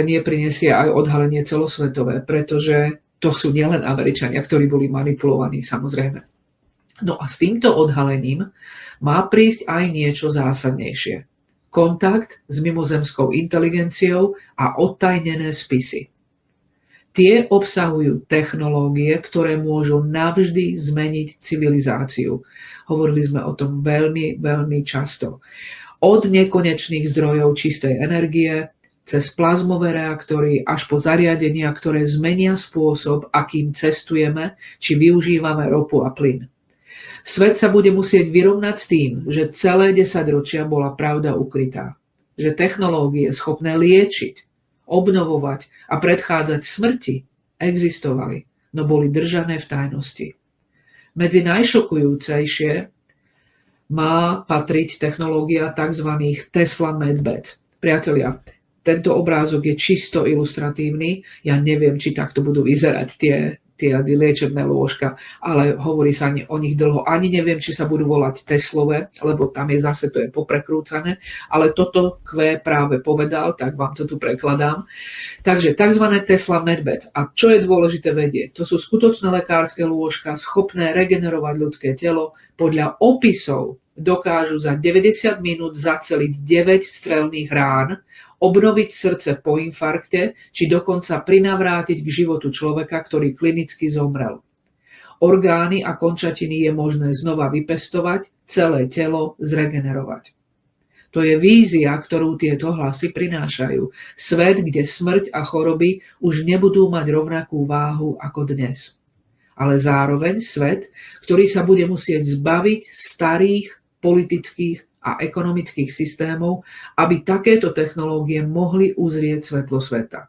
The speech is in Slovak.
neprinesie aj odhalenie celosvetové, pretože to sú nielen Američania, ktorí boli manipulovaní, samozrejme. No a s týmto odhalením má prísť aj niečo zásadnejšie. Kontakt s mimozemskou inteligenciou a odtajnené spisy. Tie obsahujú technológie, ktoré môžu navždy zmeniť civilizáciu. Hovorili sme o tom veľmi, veľmi často. Od nekonečných zdrojov čistej energie, cez plazmové reaktory až po zariadenia, ktoré zmenia spôsob, akým cestujeme, či využívame ropu a plyn. Svet sa bude musieť vyrovnať s tým, že celé 10 ročia bola pravda ukrytá. Že technológie schopné liečiť, obnovovať a predchádzať smrti existovali, no boli držané v tajnosti. Medzi najšokujúcejšie má patriť technológia tzv. Tesla Medbed. Priatelia, tento obrázok je čisto ilustratívny. Ja neviem, či takto budú vyzerať tie liečebné lôžka, ale hovorí sa o nich dlho. Ani neviem, či sa budú volať Teslové, lebo tam je zase to je poprekrúcané, ale toto Q práve povedal, tak vám to tu prekladám. Takže tzv. Tesla Medbed. A čo je dôležité vedieť? To sú skutočné lekárske lôžka, schopné regenerovať ľudské telo. Podľa opisov dokážu za 90 minút zaceliť 9 strelných rán, obnoviť srdce po infarkte, či dokonca prinavrátiť k životu človeka, ktorý klinicky zomrel. Orgány a končatiny je možné znova vypestovať, celé telo zregenerovať. To je vízia, ktorú tieto hlasy prinášajú. Svet, kde smrť a choroby už nebudú mať rovnakú váhu ako dnes. Ale zároveň svet, ktorý sa bude musieť zbaviť starých politických a ekonomických systémov, aby takéto technológie mohli uzrieť svetlo sveta.